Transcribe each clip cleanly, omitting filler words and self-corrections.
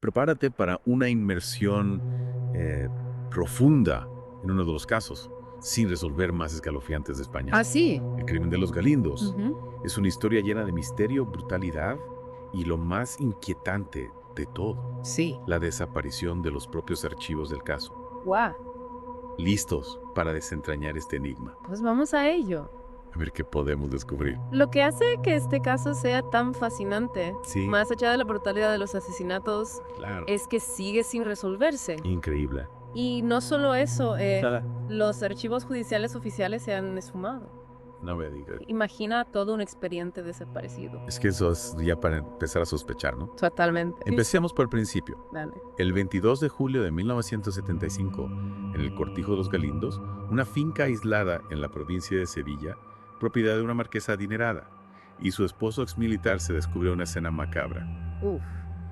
Prepárate para una inmersión profunda en uno de los casos, sin resolver más escalofriantes de España. Ah, sí. El crimen de los Galindos. Ujú. Es una historia llena de misterio, brutalidad y lo más inquietante de todo, Sí. la desaparición de los propios archivos del caso. Guau. Listos para desentrañar este enigma. Pues vamos a ello. A ver qué podemos descubrir. Lo que hace que este caso sea tan fascinante, Sí. más allá de la brutalidad de los asesinatos, Claro. es que sigue sin resolverse. Increíble. Y no solo eso, Sara. los archivos judiciales oficiales se han esfumado. No me digas. Imagina todo un expediente desaparecido. Es que eso es ya para empezar a sospechar, ¿no? Totalmente. Empecemos por el principio. Dale. El 22 de julio de 1975, en el Cortijo de los Galindos, una finca aislada en la provincia de Sevilla, propiedad de una marquesa adinerada, y su esposo exmilitar se descubrió una escena macabra. Uf.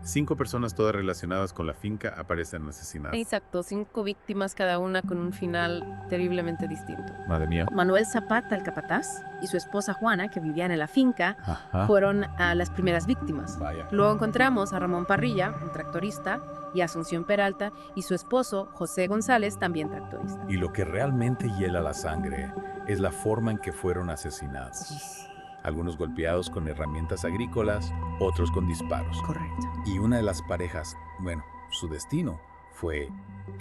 5 personas todas relacionadas con la finca aparecen asesinadas. Exacto, 5 víctimas cada una con un final terriblemente distinto. Madre mía. Manuel Zapata, el capataz, y su esposa Juana, que vivían en la finca, Ajá. fueron a las primeras víctimas. Vaya. Luego encontramos a Ramón Parrilla, un tractorista, y a Asunción Peralta, y su esposo, José González, también tractorista. Y lo que realmente hiela la sangre es la forma en que fueron asesinados. Algunos golpeados con herramientas agrícolas, otros con disparos. Correcto. Y una de las parejas, bueno, su destino fue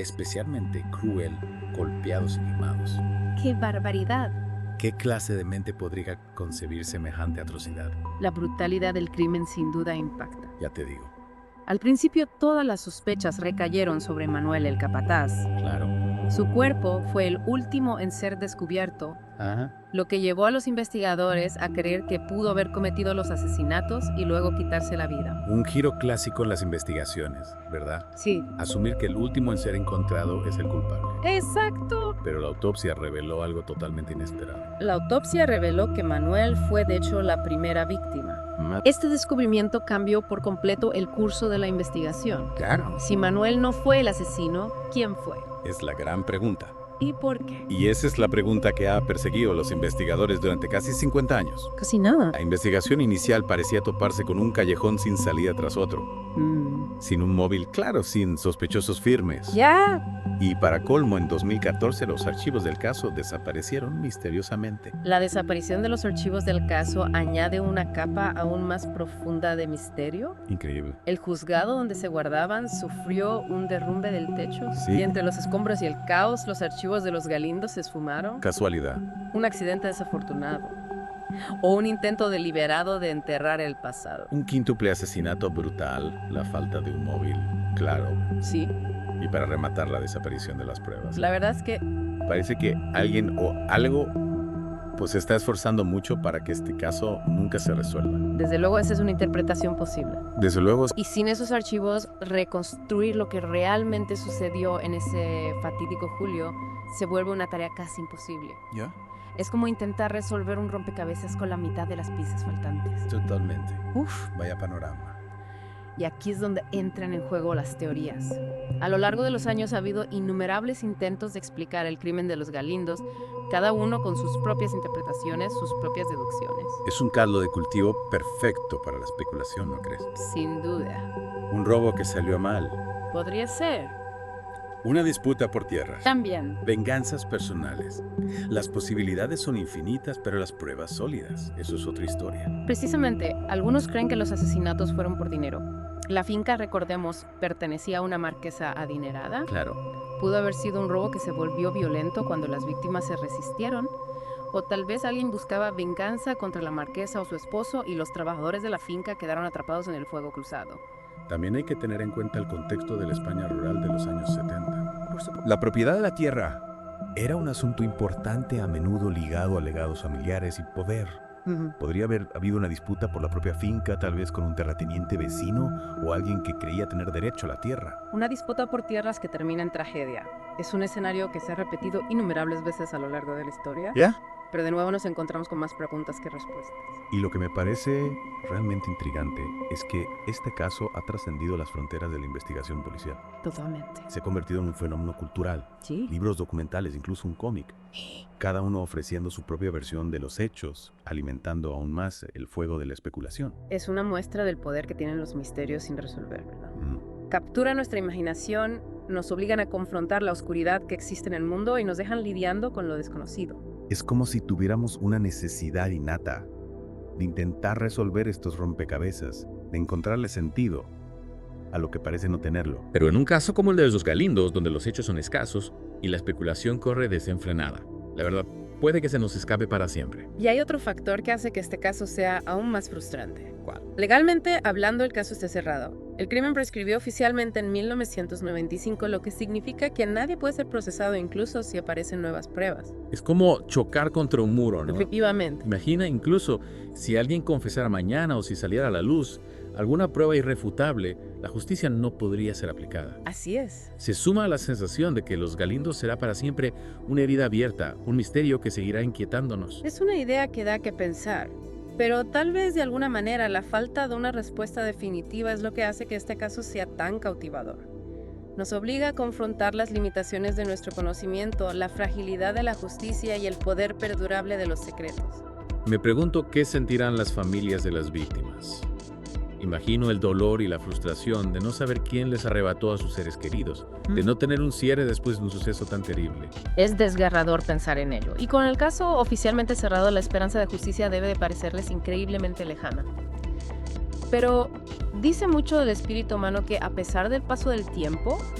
especialmente cruel, golpeados y quemados. ¡Qué barbaridad! ¿Qué clase de mente podría concebir semejante atrocidad? La brutalidad del crimen sin duda impacta. Ya te digo. Al principio todas las sospechas recayeron sobre Manuel el capataz. Claro. Su cuerpo fue el último en ser descubierto, Ajá. lo que llevó a los investigadores a creer que pudo haber cometido los asesinatos y luego quitarse la vida. Un giro clásico en las investigaciones, ¿verdad? Sí. Asumir que el último en ser encontrado es el culpable. Exacto. Pero la autopsia reveló algo totalmente inesperado. La autopsia reveló que Manuel fue de hecho la primera víctima. Este descubrimiento cambió por completo el curso de la investigación. Claro. Si Manuel no fue el asesino, ¿quién fue? Es la gran pregunta. ¿Y por qué? Y esa es la pregunta que ha perseguido a los investigadores durante casi 50 años. Casi nada. La investigación inicial parecía toparse con un callejón sin salida tras otro. Sin un móvil claro, sin sospechosos firmes. Ya. Y para colmo, en 2014 los archivos del caso desaparecieron misteriosamente. La desaparición de los archivos del caso añade una capa aún más profunda de misterio. Increíble. El juzgado donde se guardaban sufrió un derrumbe del techo. Sí. Y entre los escombros y el caos, los archivos de los Galindos se esfumaron. Casualidad. Un accidente desafortunado. O un intento deliberado de enterrar el pasado. Un quíntuple asesinato brutal, la falta de un móvil claro, Sí. y para rematar la desaparición de las pruebas. La verdad es que Parece que alguien o algo pues se está esforzando mucho para que este caso nunca se resuelva. desde luego esa es una interpretación posible. Desde luego, Y sin esos archivos, reconstruir lo que realmente sucedió en ese fatídico julio se vuelve una tarea casi imposible. ¿Ya? Es como intentar resolver un rompecabezas con la mitad de las piezas faltantes. Totalmente. Uf. Vaya panorama. Y aquí es donde entran en juego las teorías. A lo largo de los años ha habido innumerables intentos de explicar el crimen de los Galindos, cada uno con sus propias interpretaciones, sus propias deducciones. Es un caldo de cultivo perfecto para la especulación, ¿no crees? Sin duda. Un robo que salió mal. Podría ser. Una disputa por tierras. También. Venganzas personales. Las posibilidades son infinitas, pero las pruebas sólidas. Eso es otra historia. Precisamente, algunos creen que los asesinatos fueron por dinero. La finca, recordemos, pertenecía a una marquesa adinerada. claro, Pudo haber sido un robo que se volvió violento cuando las víctimas se resistieron. O tal vez alguien buscaba venganza contra la marquesa o su esposo y los trabajadores de la finca quedaron atrapados en el fuego cruzado. También hay que tener en cuenta el contexto de la España rural de los años 70. Por supuesto. La propiedad de la tierra era un asunto importante, a menudo ligado a legados familiares y poder. Podría haber habido una disputa por la propia finca, tal vez con un terrateniente vecino o alguien que creía tener derecho a la tierra. Una disputa por tierras que termina en tragedia. Es un escenario que se ha repetido innumerables veces a lo largo de la historia. ¿Ya? Pero de nuevo nos encontramos con más preguntas que respuestas. Y lo que me parece realmente intrigante es que este caso ha trascendido las fronteras de la investigación policial. Totalmente. Se ha convertido en un fenómeno cultural. Sí. Libros documentales, incluso un cómic. Cada uno ofreciendo su propia versión de los hechos, alimentando aún más el fuego de la especulación. Es una muestra del poder que tienen los misterios sin resolver, ¿verdad? Capturan nuestra imaginación, nos obligan a confrontar la oscuridad que existe en el mundo y nos dejan lidiando con lo desconocido. Es como si tuviéramos una necesidad innata de intentar resolver estos rompecabezas, de encontrarle sentido a lo que parece no tenerlo. Pero en un caso como el de los Galindos, donde los hechos son escasos y la especulación corre desenfrenada, la verdad puede que se nos escape para siempre. Y hay otro factor que hace que este caso sea aún más frustrante. ¿Cuál? Legalmente hablando, el caso está cerrado. El crimen prescribió oficialmente en 1995, lo que significa que nadie puede ser procesado incluso si aparecen nuevas pruebas. Es como chocar contra un muro, ¿no? Efectivamente. Imagina incluso si alguien confesara mañana o si saliera a la luz alguna prueba irrefutable, la justicia no podría ser aplicada. Así es. Se suma a la sensación de que los Galindos será para siempre una herida abierta, un misterio que seguirá inquietándonos. Es una idea que da que pensar. Pero tal vez de alguna manera la falta de una respuesta definitiva es lo que hace que este caso sea tan cautivador. Nos obliga a confrontar las limitaciones de nuestro conocimiento, la fragilidad de la justicia y el poder perdurable de los secretos. Me pregunto qué sentirán las familias de las víctimas. Imagino el dolor y la frustración de no saber quién les arrebató a sus seres queridos, de no tener un cierre después de un suceso tan terrible. Es desgarrador pensar en ello. Y con el caso oficialmente cerrado, la esperanza de justicia debe de parecerles increíblemente lejana. Pero dice mucho del espíritu humano que a pesar del paso del tiempo,